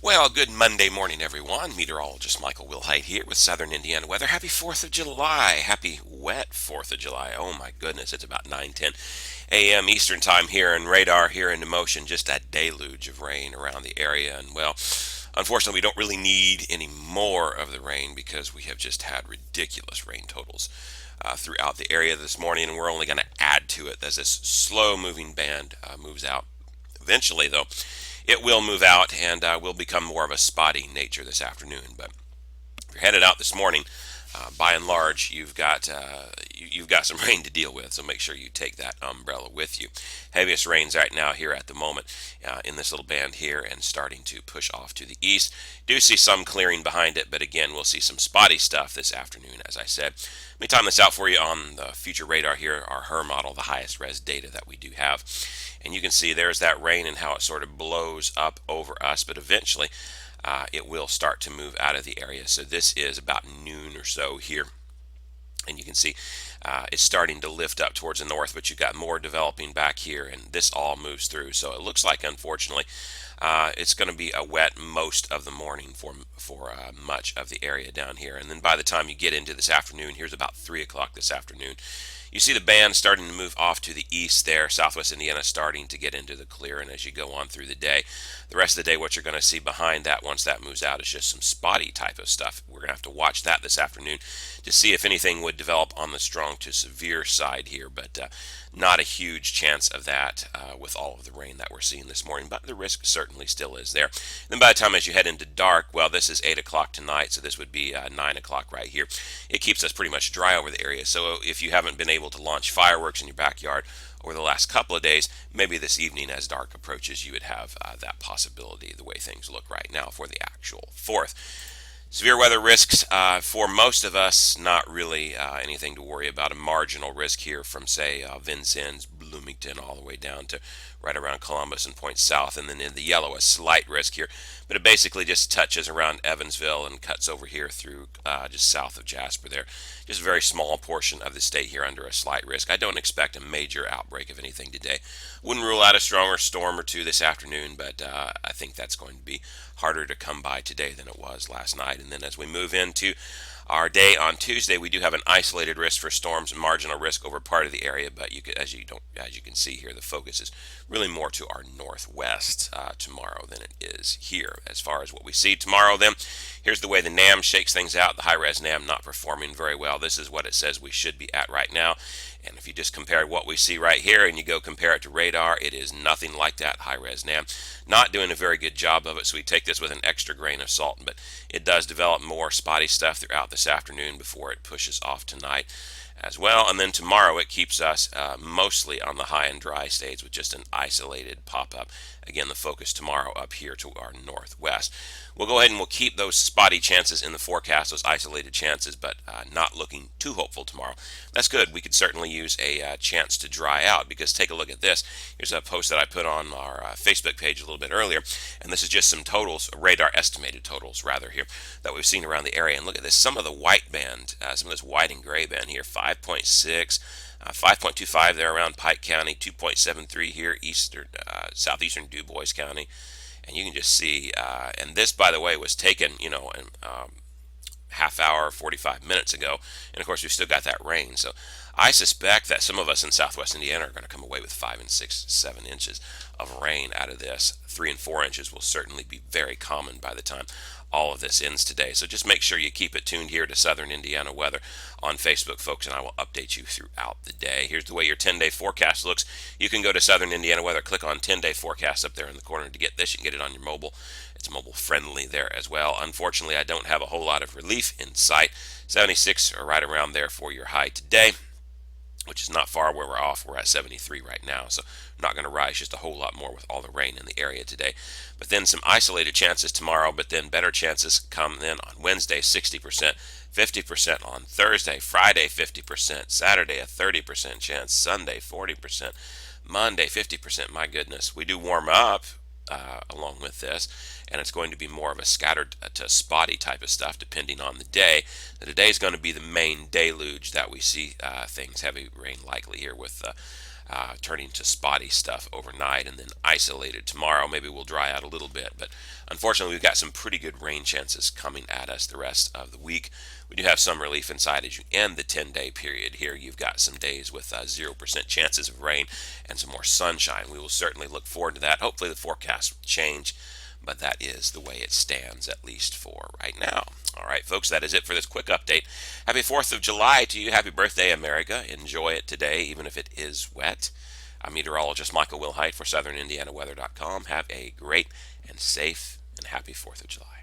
Well, good Monday morning, everyone. Meteorologist Michael Wilhite here with Southern Indiana weather. Happy 4th of July. Happy wet 4th of July. Oh my goodness, it's about 9:10 a.m. Eastern time here, and radar here into motion. Just a deluge of rain around the area. And well, unfortunately, we don't really need any more of the rain because we have just had ridiculous rain totals throughout the area this morning, and we're only going to add to it as this slow moving band moves out. Eventually, though, it will move out and will become more of a spotty nature this afternoon. But if you're headed out this morning, by and large, you've got some rain to deal with. So make sure you take that umbrella with you. Heaviest rains right now here at the moment in this little band here, and starting to push off to the east. Do see some clearing behind it, but again, we'll see some spotty stuff this afternoon, as I said. Let me time this out for you on the future radar here, our HER model, the highest res data that we do have. And you can see there's that rain and how it sort of blows up over us, but eventually it will start to move out of the area. So this is about noon or so here. And you can see it's starting to lift up towards the north, but you've got more developing back here, and this all moves through. So it looks like, unfortunately, it's going to be a wet most of the morning for much of the area down here. And then by the time you get into this afternoon, here's about 3 o'clock this afternoon, you see the band starting to move off to the east there, southwest Indiana starting to get into the clear. And as you go on through the day, the rest of the day, what you're going to see behind that once that moves out is just some spotty type of stuff. We're going to have to watch that this afternoon to see if anything would develop on the strong to severe side here, but not a huge chance of that with all of the rain that we're seeing this morning, but the risk certainly still is there. And then by the time as you head into dark, well, this is 8 o'clock tonight, so this would be 9 o'clock right here. It keeps us pretty much dry over the area, so if you haven't been able to launch fireworks in your backyard over the last couple of days, maybe this evening as dark approaches, you would have that possibility the way things look right now for the actual 4th. Severe weather risks for most of us, not really anything to worry about. A marginal risk here from, say, Vincennes, Bloomington, all the way down to right around Columbus and points south. And then in the yellow, a slight risk here. But it basically just touches around Evansville and cuts over here through just south of Jasper there. Just a very small portion of the state here under a slight risk. I don't expect a major outbreak of anything today. Wouldn't rule out a stronger storm or two this afternoon, but I think that's going to be harder to come by today than it was last night. And then as we move into our day on Tuesday, we do have an isolated risk for storms and marginal risk over part of the area, but as you can see here, the focus is really more to our northwest tomorrow than it is here. As far as what we see tomorrow, then, here's the way the NAM shakes things out. The high-res NAM not performing very well. This is what it says we should be at right now. And if you just compare what we see right here and you go compare it to radar, it is nothing like that. High-res NAM not doing a very good job of it, so we take this with an extra grain of salt. But it does develop more spotty stuff throughout this afternoon before it pushes off tonight as well. And then tomorrow it keeps us mostly on the high and dry stage with just an isolated pop-up. Again, the focus tomorrow up here to our northwest. We'll go ahead and we'll keep those spotty chances in the forecast, those isolated chances, but not looking too hopeful tomorrow. That's good. We could certainly use a chance to dry out, because take a look at this. Here's a post that I put on our Facebook page a little bit earlier, and this is just some totals, radar estimated totals rather here, that we've seen around the area. And look at this, some of the white band, some of this white and gray band here, 5.6, 5.25 there around Pike County, 2.73 here southeastern Du Bois County. And you can just see, and this, by the way, was taken, half hour, 45 minutes ago. And of course, we've still got that rain. So I suspect that some of us in southwest Indiana are going to come away with 5 and 6, 7 inches of rain out of this. 3 and 4 inches will certainly be very common by the time all of this ends today. So just make sure you keep it tuned here to Southern Indiana Weather on Facebook, folks, and I will update you throughout the day. Here's the way your 10-day forecast looks. You can go to Southern Indiana Weather, click on 10-day forecast up there in the corner to get this. You can get it on your mobile. It's mobile friendly there as well. Unfortunately, I don't have a whole lot of relief in sight. 76 or right around there for your high today, which is not far where we're off. We're at 73 right now, so not going to rise just a whole lot more with all the rain in the area today. But then some isolated chances tomorrow, but then better chances come then on Wednesday, 60%, 50% on Thursday, Friday, 50%, Saturday, a 30% chance, Sunday, 40%, Monday, 50%. My goodness, we do warm up along with this, and it's going to be more of a scattered to spotty type of stuff depending on the day. Today is going to be the main deluge that we see things, heavy rain likely here with turning to spotty stuff overnight and then isolated tomorrow. Maybe we'll dry out a little bit, but unfortunately, we've got some pretty good rain chances coming at us the rest of the week. We do have some relief inside as you end the 10-day period here. You've got some days with 0% chances of rain and some more sunshine. We will certainly look forward to that. Hopefully, the forecast will change, but that is the way it stands, at least for right now. All right, folks, that is it for this quick update. Happy 4th of July to you. Happy birthday, America. Enjoy it today, even if it is wet. I'm meteorologist Michael Wilhite for SouthernIndianaWeather.com. Have a great and safe and happy 4th of July.